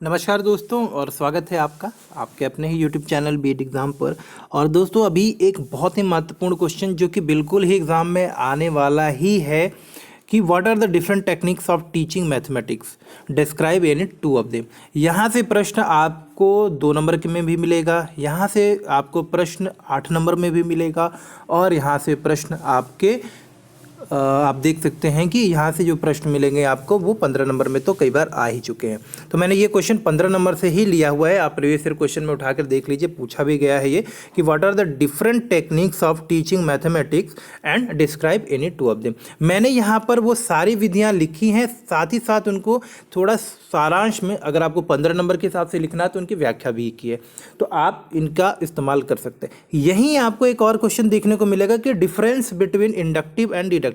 नमस्कार दोस्तों और स्वागत है आपका आपके अपने ही यूट्यूब चैनल बीएड एग्ज़ाम पर। और दोस्तों अभी एक बहुत ही महत्वपूर्ण क्वेश्चन जो कि बिल्कुल ही एग्ज़ाम में आने वाला ही है कि what are the different techniques of teaching mathematics, describe any two of them. यहाँ से प्रश्न आपको 2 नंबर के में भी मिलेगा, यहाँ से आपको प्रश्न 8 नंबर में भी मिलेगा और यहाँ से प्रश्न आपके आप देख सकते हैं कि यहाँ से जो प्रश्न मिलेंगे आपको वो 15 नंबर में तो कई बार आ ही चुके हैं। तो मैंने ये क्वेश्चन 15 नंबर से ही लिया हुआ है, आप प्रीवियस ईयर क्वेश्चन में उठाकर देख लीजिए, पूछा भी गया है ये कि what are the different techniques of teaching mathematics and describe any two of them. मैंने यहाँ पर वो सारी विधियाँ लिखी हैं, साथ ही साथ उनको थोड़ा सारांश में अगर आपको 15 नंबर के हिसाब से लिखना है तो उनकी व्याख्या भी की है, तो आप इनका इस्तेमाल कर सकते हैं। यहीं आपको एक और क्वेश्चन देखने को मिलेगा कि difference between inductive and deductive,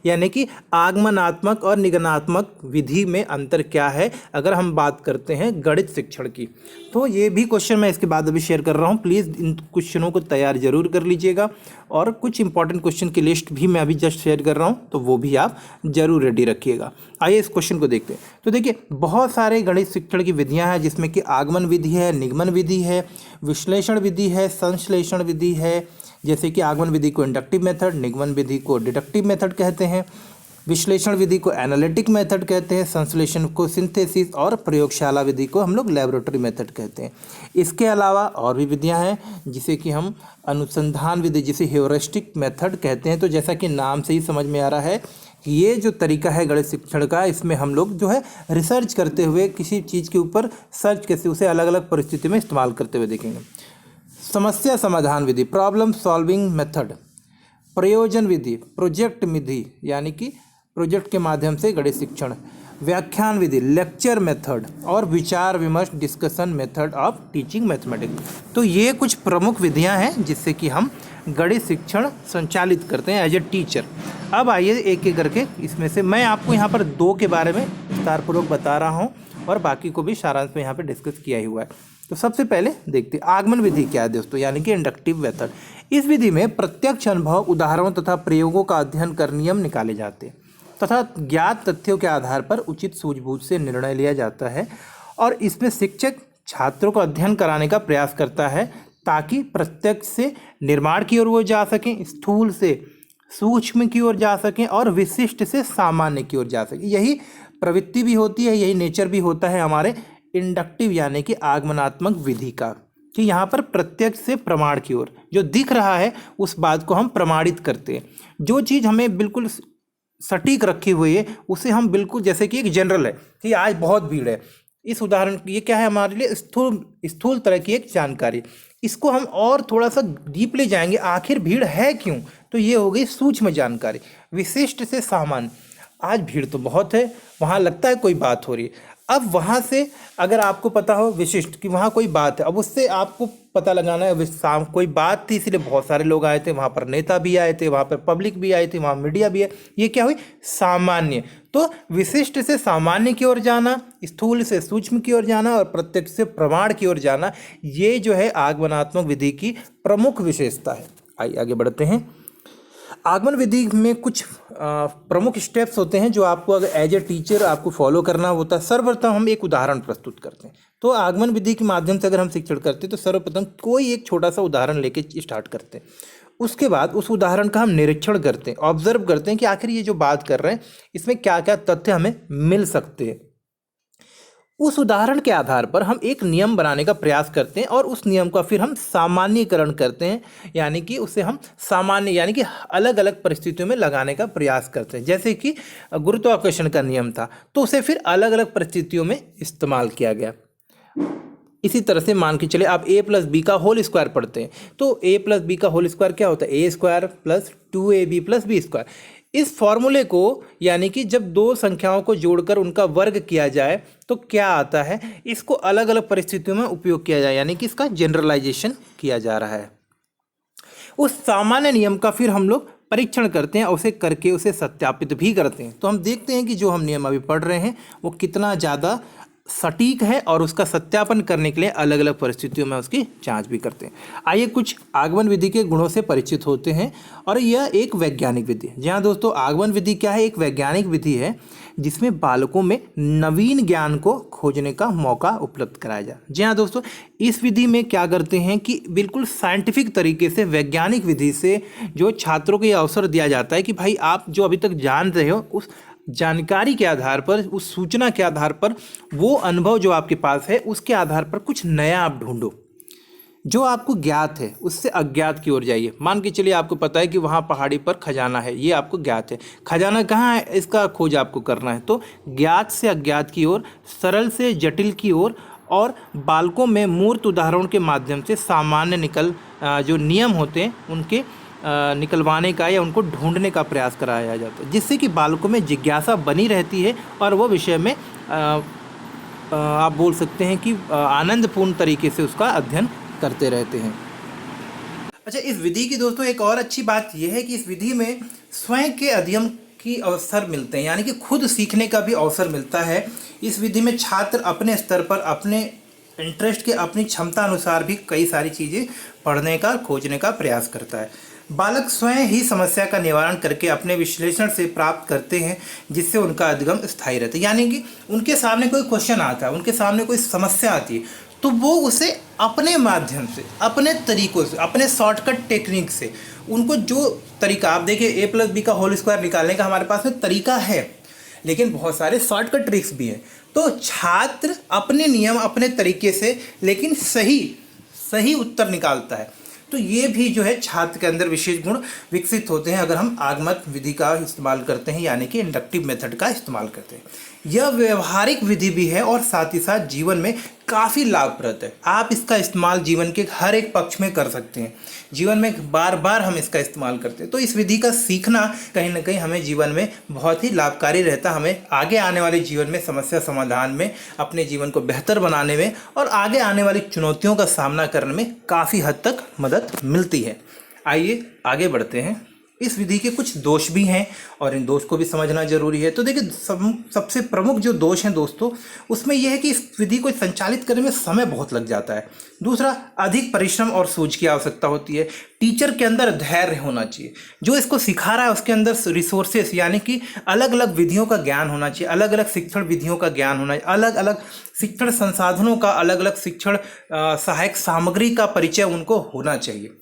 यानी कि आगमनात्मक और निगमनात्मक विधि में अंतर क्या है अगर हम बात करते हैं गणित शिक्षण की। तो ये भी क्वेश्चन मैं इसके बाद अभी शेयर कर रहा हूँ, प्लीज़ इन क्वेश्चनों को तैयार जरूर कर लीजिएगा और कुछ इंपॉर्टेंट क्वेश्चन की लिस्ट भी मैं अभी जस्ट शेयर कर रहा हूँ, तो वो भी आप जरूर रेडी रखिएगा। आइए इस क्वेश्चन को देखते हैं। तो देखिए बहुत सारे गणित शिक्षण की विधियाँ हैं जिसमें कि आगमन विधि है, निगमन विधि है, विश्लेषण विधि है, संश्लेषण विधि है। जैसे कि आगमन विधि को इंडक्टिव मेथड, निगमन विधि को डिडक्टिव मेथड कहते हैं, विश्लेषण विधि को एनालिटिक मेथड कहते हैं, संश्लेषण को सिंथेसिस और प्रयोगशाला विधि को हम लोग लैबोरेटरी मेथड कहते हैं। इसके अलावा और भी विधियां हैं जिसे कि हम अनुसंधान विधि, जिसे ह्यूरिस्टिक मेथड कहते हैं। तो जैसा कि नाम से ही समझ में आ रहा है कि ये जो तरीका है गणित शिक्षण का, इसमें हम लोग जो है रिसर्च करते हुए किसी चीज़ के ऊपर सर्च कैसे उसे अलग अलग परिस्थिति में इस्तेमाल करते हुए देखेंगे। समस्या समाधान विधि, प्रॉब्लम सॉल्विंग मेथड, प्रयोजन विधि, प्रोजेक्ट विधि यानी कि प्रोजेक्ट के माध्यम से गणित शिक्षण, व्याख्यान विधि, लेक्चर मेथड और विचार विमर्श discussion method of teaching mathematics. तो ये कुछ प्रमुख विधियां हैं जिससे कि हम गणित शिक्षण संचालित करते हैं एज ए टीचर। अब आइए एक एक करके इसमें से मैं आपको यहाँ पर 2 के बारे में विस्तारपूर्वक बता रहा हूँ और बाकी को भी सारांश में यहाँ पर डिस्कस किया ही हुआ है। तो सबसे पहले देखते हैं आगमन विधि क्या है दोस्तों, यानी कि इंडक्टिव मेथड। इस विधि में प्रत्यक्ष अनुभव, उदाहरणों तथा प्रयोगों का अध्ययन कर नियम निकाले जाते हैं तथा ज्ञात तथ्यों के आधार पर उचित सूझबूझ से निर्णय लिया जाता है। और इसमें शिक्षक छात्रों को अध्ययन कराने का प्रयास करता है ताकि प्रत्यक्ष से निर्माण की ओर वो जा सकें, स्थूल से सूक्ष्म की ओर जा सकें और विशिष्ट से सामान्य की ओर जा सकें। यही प्रवृत्ति भी होती है, यही नेचर भी होता है हमारे इंडक्टिव यानी कि आगमनात्मक विधि का, कि यहाँ पर प्रत्यक्ष से प्रमाण की ओर जो दिख रहा है उस बात को हम प्रमाणित करते हैं। जो चीज़ हमें बिल्कुल सटीक रखी हुई है उसे हम बिल्कुल, जैसे कि एक जनरल है कि आज बहुत भीड़ है, इस उदाहरण ये क्या है हमारे लिए स्थूल तरह की एक जानकारी। इसको हम और थोड़ा सा डीपली जाएंगे, आखिर भीड़ है क्यों, तो ये हो गई सूक्ष्म जानकारी। विशिष्ट से सामान्य, आज भीड़ तो बहुत है, वहाँ लगता है कोई बात हो रही है। अब वहाँ से अगर आपको पता हो विशिष्ट कि वहाँ कोई बात है, अब उससे आपको पता लगाना है शाम कोई बात थी इसलिए बहुत सारे लोग आए थे, वहाँ पर नेता भी आए थे, वहाँ पर पब्लिक भी आई थी, वहाँ मीडिया भी है, ये क्या हुई सामान्य। तो विशिष्ट से सामान्य की ओर जाना, स्थूल से सूक्ष्म की ओर जाना और प्रत्यक्ष से प्रमाण की ओर जाना, ये जो है आगमनात्मक विधि की प्रमुख विशेषता है। आइए आगे बढ़ते हैं। आगमन विधि में कुछ प्रमुख स्टेप्स होते हैं जो आपको अगर एज ए टीचर आपको फॉलो करना होता है। सर्वप्रथम हम एक उदाहरण प्रस्तुत करते हैं। तो आगमन विधि के माध्यम से अगर हम शिक्षण करते हैं तो सर्वप्रथम कोई एक छोटा सा उदाहरण लेके स्टार्ट करते हैं। उसके बाद उस उदाहरण का हम निरीक्षण करते हैं, ऑब्जर्व करते हैं कि आखिर ये जो बात कर रहे हैं इसमें क्या क्या तथ्य हमें मिल सकते हैं। उस उदाहरण के आधार पर हम एक नियम बनाने का प्रयास करते हैं और उस नियम का फिर हम सामान्यीकरण करते हैं, यानी कि उसे हम सामान्य यानी कि अलग अलग परिस्थितियों में लगाने का प्रयास करते हैं। जैसे कि गुरुत्वाकर्षण का नियम था तो उसे फिर अलग अलग परिस्थितियों में इस्तेमाल किया गया। इसी तरह से मान के चले आप a + b का होल स्क्वायर पढ़ते हैं तो a + b का होल स्क्वायर क्या होता है, a² + 2ab + b²। इस फॉर्मूले को यानी कि जब 2 संख्याओं को जोड़कर उनका वर्ग किया जाए तो क्या आता है, इसको अलग अलग परिस्थितियों में उपयोग किया जाए, यानी कि इसका जनरलाइजेशन किया जा रहा है। उस सामान्य नियम का फिर हम लोग परीक्षण करते हैं और उसे करके उसे सत्यापित भी करते हैं। तो हम देखते हैं कि जो हम नियम अभी पढ़ रहे हैं वो कितना ज़्यादा सटीक है और उसका सत्यापन करने के लिए अलग अलग परिस्थितियों में उसकी जांच भी करते हैं। आइए कुछ आगमन विधि के गुणों से परिचित होते हैं और यह एक वैज्ञानिक विधि है। जी हाँ दोस्तों, आगमन विधि क्या है? एक वैज्ञानिक विधि है जिसमें बालकों में नवीन ज्ञान को खोजने का मौका उपलब्ध कराया जाए। जी हाँ दोस्तों, इस विधि में क्या करते हैं कि बिल्कुल साइंटिफिक तरीके से, वैज्ञानिक विधि से जो छात्रों को यह अवसर दिया जाता है कि भाई आप जो अभी तक जान रहे हो उस जानकारी के आधार पर, उस सूचना के आधार पर, वो अनुभव जो आपके पास है उसके आधार पर कुछ नया आप ढूंढो। जो आपको ज्ञात है उससे अज्ञात की ओर जाइए। मान के चलिए आपको पता है कि वहाँ पहाड़ी पर खजाना है, ये आपको ज्ञात है। खजाना कहाँ है इसका खोज आपको करना है, तो ज्ञात से अज्ञात की ओर, सरल से जटिल की ओर, और बालकों में मूर्त उदाहरण के माध्यम से सामान्य जो नियम होते हैं उनके निकलवाने का या उनको ढूंढने का प्रयास कराया जाता है, जिससे कि बालकों में जिज्ञासा बनी रहती है और वो विषय में आप बोल सकते हैं कि आनंदपूर्ण तरीके से उसका अध्ययन करते रहते हैं। अच्छा, इस विधि की दोस्तों एक और अच्छी बात यह है कि इस विधि में स्वयं के अध्ययन की अवसर मिलते हैं, यानी कि खुद सीखने का भी अवसर मिलता है। इस विधि में छात्र अपने स्तर पर, अपने इंटरेस्ट के, अपनी क्षमता अनुसार भी कई सारी चीज़ें पढ़ने का, खोजने का प्रयास करता है। बालक स्वयं ही समस्या का निवारण करके अपने विश्लेषण से प्राप्त करते हैं, जिससे उनका अधिगम स्थायी रहता है। यानी कि उनके सामने कोई क्वेश्चन आता है, उनके सामने कोई समस्या आती है, तो वो उसे अपने माध्यम से, अपने तरीकों से, अपने शॉर्टकट टेक्निक से, उनको जो तरीका, आप देखिए a+b² निकालने का हमारे पास में तरीका है, लेकिन बहुत सारे शॉर्टकट ट्रिक्स भी हैं। तो छात्र अपने नियम, अपने तरीके से, लेकिन सही उत्तर निकालता है। तो ये भी जो है छात्र के अंदर विशेष गुण विकसित होते हैं अगर हम आगमन विधि का इस्तेमाल करते हैं, यानी कि इंडक्टिव मेथड का इस्तेमाल करते हैं। यह व्यवहारिक विधि भी है और साथ ही साथ जीवन में काफ़ी लाभप्रद है। आप इसका इस्तेमाल जीवन के हर एक पक्ष में कर सकते हैं, जीवन में बार बार हम इसका इस्तेमाल करते हैं। तो इस विधि का सीखना कहीं ना कहीं हमें जीवन में बहुत ही लाभकारी रहता है, हमें आगे आने वाले जीवन में समस्या समाधान में, अपने जीवन को बेहतर बनाने में और आगे आने वाली चुनौतियों का सामना करने में काफ़ी हद तक मदद मिलती है। आइए आगे बढ़ते हैं। इस विधि के कुछ दोष भी हैं और इन दोष को भी समझना जरूरी है। तो देखिए, सबसे प्रमुख जो दोष हैं दोस्तों, उसमें यह है कि इस विधि को संचालित करने में समय बहुत लग जाता है। दूसरा, अधिक परिश्रम और सूझ की आवश्यकता होती है। टीचर के अंदर धैर्य होना चाहिए, जो इसको सिखा रहा है उसके अंदर रिसोर्सेस, यानी कि अलग अलग विधियों का ज्ञान होना चाहिए, अलग अलग शिक्षण विधियों का ज्ञान होना चाहिए, अलग अलग शिक्षण संसाधनों का, अलग अलग शिक्षण सहायक सामग्री का परिचय उनको होना चाहिए।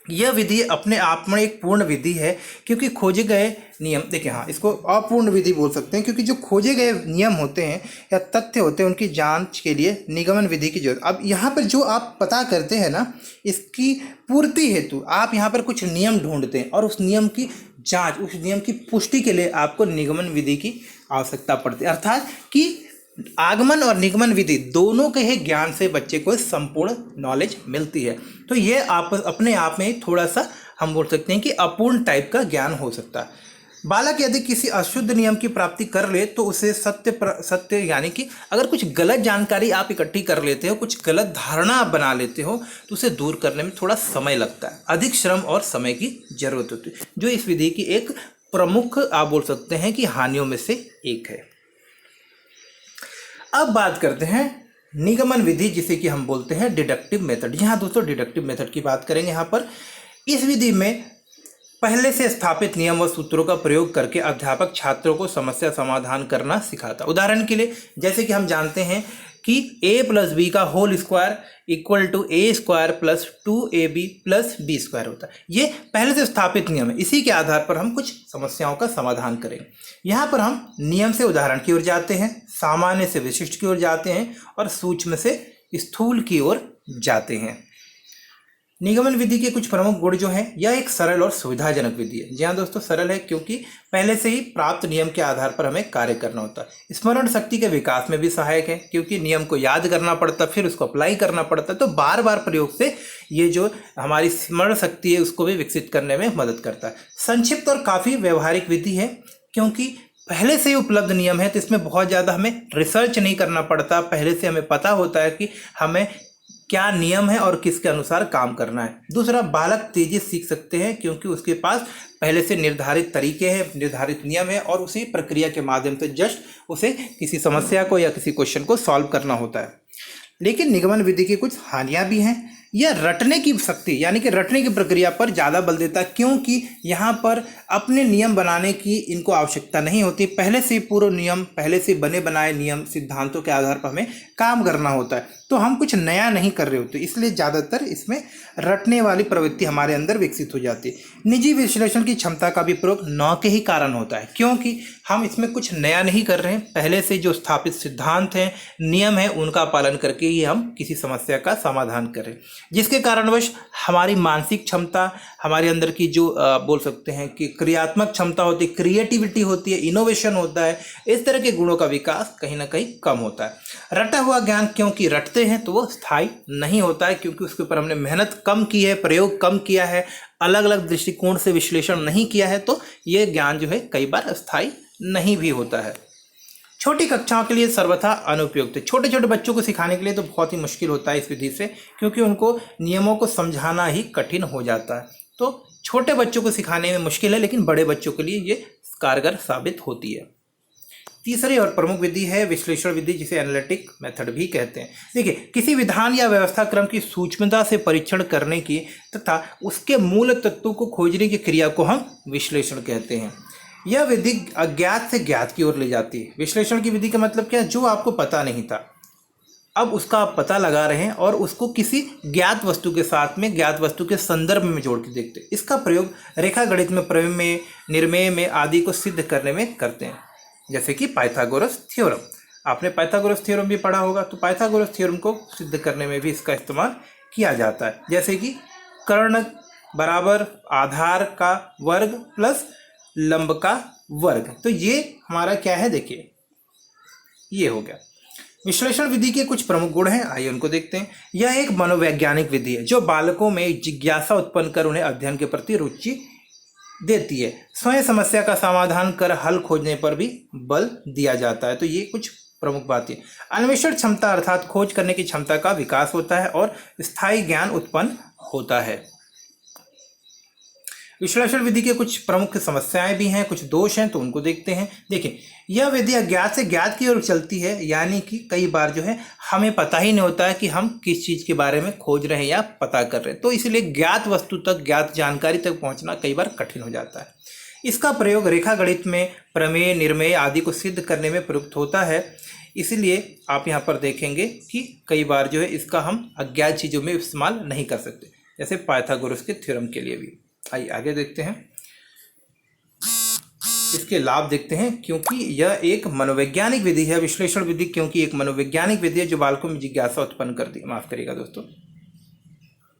यह विधि अपने आप में एक पूर्ण विधि है, क्योंकि खोजे गए नियम, देखिए हाँ, इसको अपूर्ण विधि बोल सकते हैं, क्योंकि जो खोजे गए नियम होते हैं या तथ्य होते हैं उनकी जांच के लिए निगमन विधि की जरूरत। अब यहाँ पर जो आप पता करते हैं ना, इसकी पूर्ति हेतु आप यहाँ पर कुछ नियम ढूंढते हैं और उस नियम की जाँच, उस नियम की पुष्टि के लिए आपको निगमन विधि की आवश्यकता पड़ती है। अर्थात कि आगमन और निगमन विधि दोनों के ही ज्ञान से बच्चे को संपूर्ण नॉलेज मिलती है। तो ये आप अपने आप में थोड़ा सा हम बोल सकते हैं कि अपूर्ण टाइप का ज्ञान हो सकता है। बालक यदि किसी अशुद्ध नियम की प्राप्ति कर ले तो उसे सत्य यानी कि अगर कुछ गलत जानकारी आप इकट्ठी कर लेते हो, कुछ गलत धारणा आप बना लेते हो, तो उसे दूर करने में थोड़ा समय लगता है, अधिक श्रम और समय की जरूरत होती है, जो इस विधि की एक प्रमुख आप बोल सकते हैं कि हानियों में से एक है। अब बात करते हैं निगमन विधि, जिसे कि हम बोलते हैं डिडक्टिव मेथड। यहाँ दोस्तों डिडक्टिव मेथड की बात करेंगे। यहाँ पर इस विधि में पहले से स्थापित नियम व सूत्रों का प्रयोग करके अध्यापक छात्रों को समस्या समाधान करना सिखाता। उदाहरण के लिए, जैसे कि हम जानते हैं कि a+b² = a² + 2ab + b² होता है। ये पहले से स्थापित नियम है, इसी के आधार पर हम कुछ समस्याओं का समाधान करेंगे। यहाँ पर हम नियम से उदाहरण की ओर जाते हैं, सामान्य से विशिष्ट की ओर जाते हैं और सूक्ष्म से स्थूल की ओर जाते हैं। निगमन विधि के कुछ प्रमुख गुण जो हैं, यह एक सरल और सुविधाजनक विधि है। जी हाँ दोस्तों, सरल है क्योंकि पहले से ही प्राप्त नियम के आधार पर हमें कार्य करना होता है। स्मरण शक्ति के विकास में भी सहायक है, क्योंकि नियम को याद करना पड़ता, फिर उसको अप्लाई करना पड़ता, तो बार बार प्रयोग से ये जो हमारी स्मरण शक्ति है उसको भी विकसित करने में मदद करता है। संक्षिप्त और काफ़ी व्यवहारिक विधि है, क्योंकि पहले से ही उपलब्ध नियम है, तो इसमें बहुत ज़्यादा हमें रिसर्च नहीं करना पड़ता। पहले से हमें पता होता है कि हमें क्या नियम है और किसके अनुसार काम करना है। दूसरा, बालक तेजी से सीख सकते हैं क्योंकि उसके पास पहले से निर्धारित तरीके हैं, निर्धारित नियम है और उसी प्रक्रिया के माध्यम से जस्ट उसे किसी समस्या को या किसी क्वेश्चन को सॉल्व करना होता है। लेकिन निगमन विधि की कुछ हानियां भी हैं। यह रटने की शक्ति यानी कि रटने की प्रक्रिया पर ज़्यादा बल देता है, क्योंकि यहाँ पर अपने नियम बनाने की इनको आवश्यकता नहीं होती। पहले से पूर्व नियम, पहले से बने बनाए नियम सिद्धांतों के आधार पर हमें काम करना होता है, तो हम कुछ नया नहीं कर रहे होते, इसलिए ज़्यादातर इसमें रटने वाली प्रवृत्ति हमारे अंदर विकसित हो जाती है। निजी विश्लेषण की क्षमता का भी प्रयोग न के ही कारण होता है, क्योंकि हम इसमें कुछ नया नहीं कर रहे हैं, पहले से जो स्थापित सिद्धांत हैं, नियम हैं, उनका पालन करके ही हम किसी समस्या का समाधान करें, जिसके कारणवश हमारी मानसिक क्षमता, हमारे अंदर की जो बोल सकते हैं कि क्रियात्मक क्षमता होती है, क्रिएटिविटी होती है, इनोवेशन होता है, इस तरह के गुणों का विकास कहीं ना कहीं कम होता है। रटा हुआ ज्ञान क्योंकि रटते हैं तो वो स्थायी नहीं होता है, क्योंकि उसके ऊपर हमने मेहनत कम की है, प्रयोग कम किया है, अलग अलग दृष्टिकोण से विश्लेषण नहीं किया है, तो ये ज्ञान जो है कई बार स्थायी नहीं भी होता है। छोटी कक्षाओं के लिए सर्वथा अनुपयुक्त है। छोटे छोटे बच्चों को सिखाने के लिए तो बहुत ही मुश्किल होता है इस विधि से, क्योंकि उनको नियमों को समझाना ही कठिन हो जाता है। तो छोटे बच्चों को सिखाने में मुश्किल है, लेकिन बड़े बच्चों के लिए ये कारगर साबित होती है। तीसरी और प्रमुख विधि है विश्लेषण विधि, जिसे एनालिटिक मेथड भी कहते हैं। देखिए, किसी विधान या व्यवस्था क्रम की सूक्ष्मता से परीक्षण करने की तथा उसके मूल तत्वों को खोजने की क्रिया को हम विश्लेषण कहते हैं। यह विधि अज्ञात से ज्ञात की ओर ले जाती है। विश्लेषण की विधि का मतलब क्या है? जो आपको पता नहीं था, अब उसका आप पता लगा रहे हैं और उसको किसी ज्ञात वस्तु के साथ में, ज्ञात वस्तु के संदर्भ में जोड़ के देखते हैं। इसका प्रयोग रेखा गणित में, प्रमेय, निर्मेय में आदि को सिद्ध करने में करते हैं, जैसे कि पाइथागोरस थ्योरम। आपने पाइथागोरस थ्योरम भी पढ़ा होगा, तो पाइथागोरस थ्योरम को सिद्ध करने में भी इसका इस्तेमाल किया जाता है, जैसे कि कर्ण बराबर आधार का वर्ग प्लस लंब का वर्ग। तो ये हमारा क्या है, देखिए ये हो गया। विश्लेषण विधि के कुछ प्रमुख गुण हैं, आइए उनको देखते हैं। यह एक मनोवैज्ञानिक विधि है जो बालकों में जिज्ञासा उत्पन्न कर उन्हें अध्ययन के प्रति रुचि देती है। स्वयं समस्या का समाधान कर हल खोजने पर भी बल दिया जाता है। तो ये कुछ प्रमुख बातें। अन्वेषण क्षमता अर्थात खोज करने की क्षमता का विकास होता है और स्थायी ज्ञान उत्पन्न होता है। विश्लेषण विधि के कुछ प्रमुख समस्याएं भी हैं, कुछ दोष हैं, तो उनको देखते हैं। देखिए, यह विधि अज्ञात से ज्ञात की ओर चलती है, यानी कि कई बार जो है हमें पता ही नहीं होता है कि हम किस चीज़ के बारे में खोज रहे हैं या पता कर रहे हैं, तो इसलिए ज्ञात वस्तु तक, ज्ञात जानकारी तक पहुंचना कई बार कठिन हो जाता है। इसका प्रयोग रेखा गणित में प्रमेय, निर्मेय आदि को सिद्ध करने में प्रयुक्त होता है, इसलिए आप यहाँ पर देखेंगे कि कई बार जो है इसका हम अज्ञात चीज़ों में इस्तेमाल नहीं कर सकते, जैसे पाइथागोरस के थ्योरम के लिए भी। आइए आगे देखते हैं, इसके लाभ देखते हैं। क्योंकि यह एक मनोवैज्ञानिक विधि है, विश्लेषण विधि क्योंकि एक मनोवैज्ञानिक विधि है जो बालकों में जिज्ञासा उत्पन्न करती है। माफ करिएगा दोस्तों,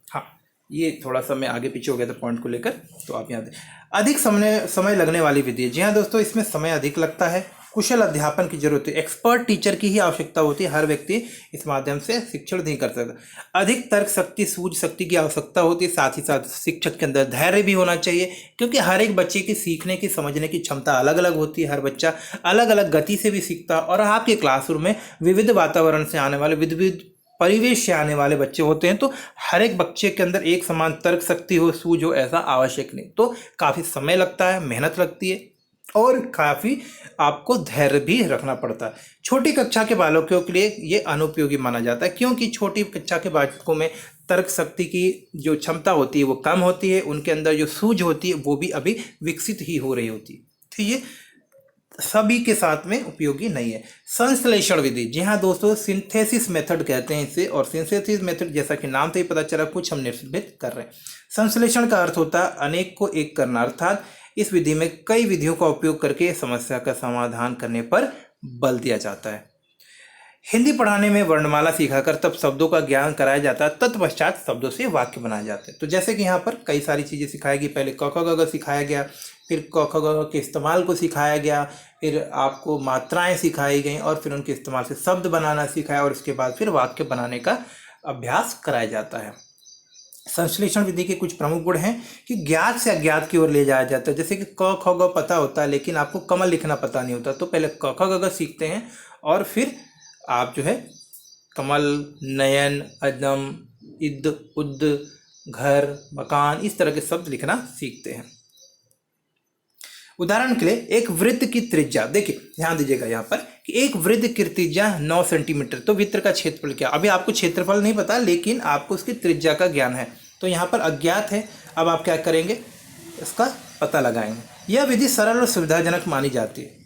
हाँ ये थोड़ा सा मैं आगे पीछे हो गया था पॉइंट को लेकर, तो आप यहाँ अधिक समय लगने वाली विधि है। जी हाँ दोस्तों, इसमें समय अधिक लगता है, कुशल अध्यापन की जरूरत है, एक्सपर्ट टीचर की ही आवश्यकता होती है, हर व्यक्ति इस माध्यम से शिक्षण नहीं कर सकता। अधिक तर्क शक्ति, सूझ शक्ति की आवश्यकता होती है, साथ ही साथ शिक्षक के अंदर धैर्य भी होना चाहिए, क्योंकि हर एक बच्चे की सीखने की, समझने की क्षमता अलग अलग होती है, हर बच्चा अलग अलग गति से भी सीखता है, और आपके क्लासरूम में विविध वातावरण से आने वाले, विविध परिवेश से आने वाले बच्चे होते हैं, तो हर एक बच्चे के अंदर एक समान तर्क शक्ति हो, सूझ हो, ऐसा आवश्यक नहीं। तो काफ़ी समय लगता है, मेहनत लगती है और काफ़ी आपको धैर्य भी रखना पड़ता है। छोटी कक्षा के बालकों के लिए ये अनुपयोगी माना जाता है, क्योंकि छोटी कक्षा के बालकों में तर्क शक्ति की जो क्षमता होती है वो कम होती है, उनके अंदर जो सूझ होती है वो भी अभी विकसित ही हो रही होती है, तो ये सभी के साथ में उपयोगी नहीं है। संश्लेषण विधि, जी हाँ दोस्तों, सिंथेसिस मेथड कहते हैं इसे, और सिंथेसिस मेथड जैसा कि नाम से ही पता चला, कुछ हम निर्मित कर रहे हैं। संश्लेषण का अर्थ होता है अनेक को एक करना, अर्थात इस विधि में कई विधियों का उपयोग करके समस्या का समाधान करने पर बल दिया जाता है। हिंदी पढ़ाने में वर्णमाला सिखाकर तब शब्दों का ज्ञान कराया जाता है, तत्पश्चात शब्दों से वाक्य बनाए जाते हैं। तो जैसे कि यहाँ पर कई सारी चीज़ें सिखाई गई, पहले क ख ग घ सिखाया गया, फिर क ख ग घ के इस्तेमाल को सिखाया गया, फिर आपको मात्राएं सिखाई गई, और फिर उनके इस्तेमाल से शब्द बनाना सिखाया, और उसके बाद फिर वाक्य बनाने का अभ्यास कराया जाता है। संश्लेषण विधि के कुछ प्रमुख गुण हैं कि ज्ञात से अज्ञात की ओर ले जाया जाता है। जैसे कि क ख ग पता होता है, लेकिन आपको कमल लिखना पता नहीं होता, तो पहले क ख ग घ सीखते हैं और फिर आप जो है कमल, नयन, अदम, इद, उद, घर, मकान, इस तरह के शब्द लिखना सीखते हैं। उदाहरण के लिए एक वृत्त की त्रिज्या, देखिए ध्यान दीजिएगा यहाँ पर कि एक वृत्त की त्रिज्या 9 सेंटीमीटर, तो वृत्त का क्षेत्रफल क्या, अभी आपको क्षेत्रफल नहीं पता लेकिन आपको उसकी त्रिज्या का ज्ञान है, तो यहाँ पर अज्ञात है। अब आप क्या करेंगे, इसका पता लगाएंगे। यह विधि सरल और सुविधाजनक मानी जाती है।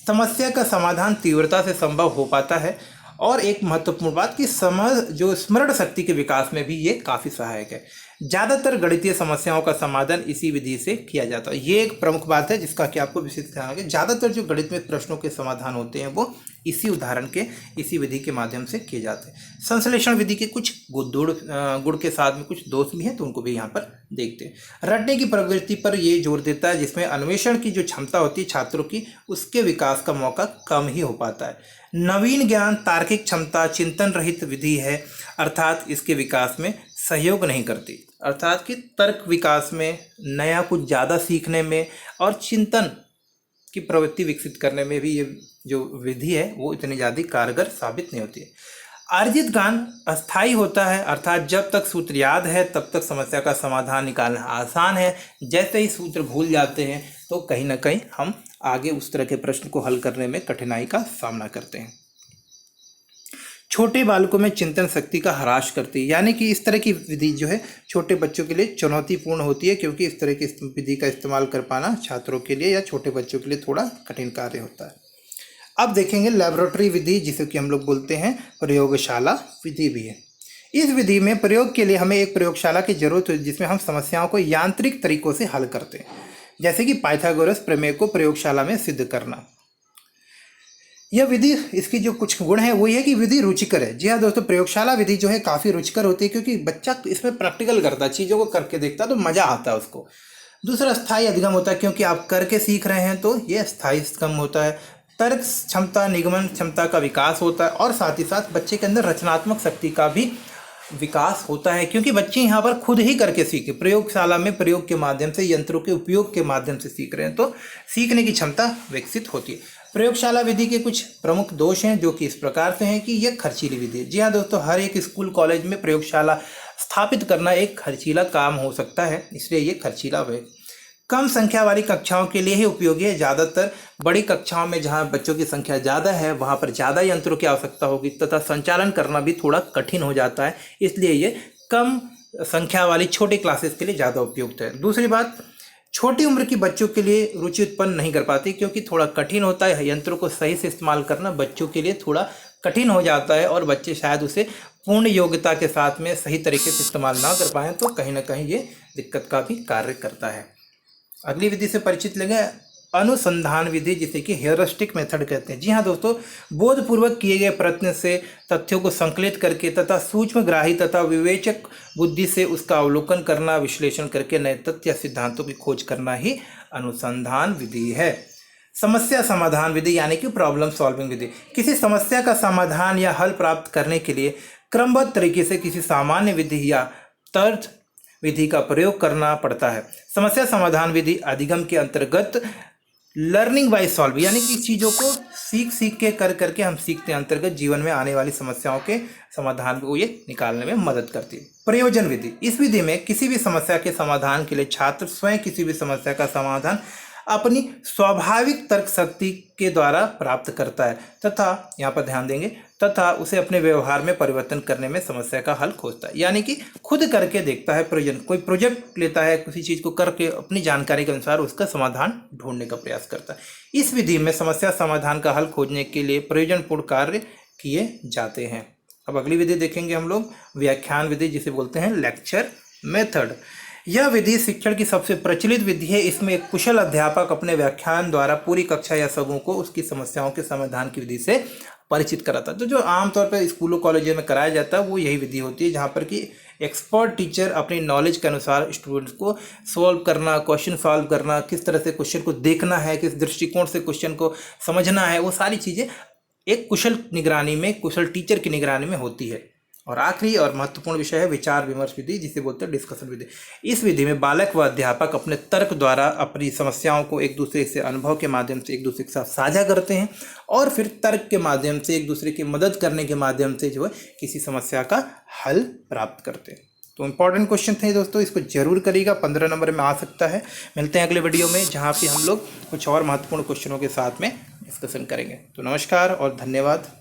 समस्या का समाधान तीव्रता से संभव हो पाता है, और एक महत्वपूर्ण बात कि स्मरण शक्ति के विकास में भी ये काफ़ी सहायक है। ज़्यादातर गणितीय समस्याओं का समाधान इसी विधि से किया जाता है। ये एक प्रमुख बात है जिसका कि आपको विशेष ध्यान रखें। ज़्यादातर जो गणित में प्रश्नों के समाधान होते हैं वो इसी उदाहरण के, इसी विधि के माध्यम से किए जाते हैं। संश्लेषण विधि के कुछ गुण के साथ में कुछ दोष भी हैं, तो उनको भी यहाँ पर देखते हैं। रटने की प्रवृत्ति पर ये जोर देता है, जिसमें अन्वेषण की जो क्षमता होती है छात्रों की, उसके विकास का मौका कम ही हो पाता है। नवीन ज्ञान तार्किक क्षमता चिंतन रहित विधि है, अर्थात इसके विकास में सहयोग नहीं करती, अर्थात कि तर्क विकास में, नया कुछ ज़्यादा सीखने में और चिंतन की प्रवृत्ति विकसित करने में भी ये जो विधि है वो इतनी ज़्यादा कारगर साबित नहीं होती है। अर्जित ज्ञान अस्थायी होता है, अर्थात जब तक सूत्र याद है तब तक समस्या का समाधान निकालना आसान है। जैसे ही सूत्र भूल जाते हैं तो कहीं ना कहीं हम आगे उस तरह के प्रश्न को हल करने में कठिनाई का सामना करते हैं। छोटे बालकों में चिंतन शक्ति का ह्रास करती है, यानी कि इस तरह की विधि जो है छोटे बच्चों के लिए चुनौतीपूर्ण होती है, क्योंकि इस तरह की विधि का इस्तेमाल कर पाना छात्रों के लिए या छोटे बच्चों के लिए थोड़ा कठिन कार्य होता है। अब देखेंगे लैबोरेटरी विधि, जिसे कि हम लोग बोलते हैं प्रयोगशाला विधि भी है। इस विधि में प्रयोग के लिए हमें एक प्रयोगशाला की जरूरत है, जिसमें हम समस्याओं को यांत्रिक तरीकों से हल करते हैं, जैसे कि पाइथागोरस प्रमेय को प्रयोगशाला में सिद्ध करना। यह विधि, इसकी जो कुछ गुण है वो ये है कि विधि रुचिकर है। जी हाँ दोस्तों, प्रयोगशाला विधि जो है काफ़ी रुचिकर होती है, क्योंकि बच्चा इसमें प्रैक्टिकल करता है, चीज़ों को करके देखता है तो मज़ा आता है उसको। दूसरा स्थायी अधिगम होता है, क्योंकि आप करके सीख रहे हैं तो ये स्थायी अधिगम होता है। तर्क क्षमता निगमन क्षमता का विकास होता है, और साथ ही साथ बच्चे के अंदर रचनात्मक शक्ति का भी विकास होता है, क्योंकि बच्चे यहाँ पर खुद ही करके सीखे, प्रयोगशाला में प्रयोग के माध्यम से, यंत्रों के उपयोग के माध्यम से सीख रहे हैं, तो सीखने की क्षमता विकसित होती है। प्रयोगशाला विधि के कुछ प्रमुख दोष हैं जो कि इस प्रकार से हैं कि यह खर्चीली विधि है। जी हाँ दोस्तों, हर एक स्कूल कॉलेज में प्रयोगशाला स्थापित करना एक खर्चीला काम हो सकता है, इसलिए ये खर्चीला है। कम संख्या वाली कक्षाओं के लिए ही उपयोगी है। ज़्यादातर बड़ी कक्षाओं में जहाँ बच्चों की संख्या ज़्यादा है वहाँ पर ज़्यादा यंत्रों की आवश्यकता होगी, तथा संचालन करना भी थोड़ा कठिन हो जाता है, इसलिए ये कम संख्या वाली छोटी क्लासेस के लिए ज़्यादा उपयुक्त है। दूसरी बात, छोटी उम्र की बच्चों के लिए रुचि उत्पन्न नहीं कर पाती, क्योंकि थोड़ा कठिन होता है। यंत्रों को सही से इस्तेमाल करना बच्चों के लिए थोड़ा कठिन हो जाता है, और बच्चे शायद उसे पूर्ण योग्यता के साथ में सही तरीके से इस्तेमाल ना कर पाएँ, तो कहीं ना कहीं ये दिक्कत का भी कार्य करता है। अगली विधि से परिचित लेंगे, अनुसंधान विधि, जिसे कि हेयरिस्टिक मेथड कहते हैं। जी हाँ दोस्तों, बोधपूर्वक किए गए प्रयत्न से तथ्यों को संकलित करके तथा सूक्ष्मग्राही तथा विवेचक बुद्धि से उसका अवलोकन करना, विश्लेषण करके नए तथ्य या सिद्धांतों की खोज करना ही अनुसंधान विधि है। समस्या समाधान विधि, यानी कि प्रॉब्लम सॉल्विंग विधि, किसी समस्या का समाधान या हल प्राप्त करने के लिए क्रमबद्ध तरीके से किसी सामान्य विधि या तर्क विधि का प्रयोग करना पड़ता है। समस्या समाधान विधि अधिगम के अंतर्गत लर्निंग बाय सॉल्व, यानी कि चीज़ों को सीख के करके हम सीखते हैं, अंतर्गत जीवन में आने वाली समस्याओं के समाधान को ये निकालने में मदद करती है। प्रयोजन विधि, इस विधि में किसी भी समस्या के समाधान के लिए छात्र स्वयं किसी भी समस्या का समाधान अपनी स्वाभाविक तर्क शक्ति के द्वारा प्राप्त करता है, तथा यहाँ पर ध्यान देंगे, तथा उसे अपने व्यवहार में परिवर्तन करने में समस्या का हल खोजता है, यानी कि खुद करके देखता है। प्रयोजन, कोई प्रोजेक्ट लेता है, किसी चीज़ को करके अपनी जानकारी के अनुसार उसका समाधान ढूंढने का प्रयास करता है। इस विधि में समस्या समाधान का हल खोजने के लिए प्रयोजनपूर्ण कार्य किए जाते हैं। अब अगली विधि देखेंगे हम लोग, व्याख्यान विधि, जिसे बोलते हैं लेक्चर मेथड। यह विधि शिक्षण की सबसे प्रचलित विधि है। इसमें एक कुशल अध्यापक अपने व्याख्यान द्वारा पूरी कक्षा या समूह को उसकी समस्याओं के समाधान की विधि से परिचित कराता है। तो जो आमतौर पर स्कूलों कॉलेजों में कराया जाता है वो यही विधि होती है, जहाँ पर कि एक्सपर्ट टीचर अपनी नॉलेज के अनुसार स्टूडेंट्स को सॉल्व करना, क्वेश्चन सॉल्व करना, किस तरह से क्वेश्चन को देखना है, किस दृष्टिकोण से क्वेश्चन को समझना है, वो सारी चीज़ें एक कुशल निगरानी में, कुशल टीचर की निगरानी में होती है। और आखिरी और महत्वपूर्ण विषय है विचार विमर्श विधि, जिसे बोलते हैं डिस्कशन विधि। इस विधि में बालक व अध्यापक अपने तर्क द्वारा अपनी समस्याओं को एक दूसरे से अनुभव के माध्यम से एक दूसरे के साथ साझा करते हैं और फिर तर्क के माध्यम से एक दूसरे की मदद करने के माध्यम से जो है किसी समस्या का हल प्राप्त करते हैं। तो इंपॉर्टेंट क्वेश्चन थे दोस्तों, इसको जरूर करिएगा, 15 नंबर में आ सकता है। मिलते हैं अगले वीडियो में, जहाँ पे हम लोग कुछ और महत्वपूर्ण क्वेश्चनों के साथ में डिस्कशन करेंगे। तो नमस्कार और धन्यवाद।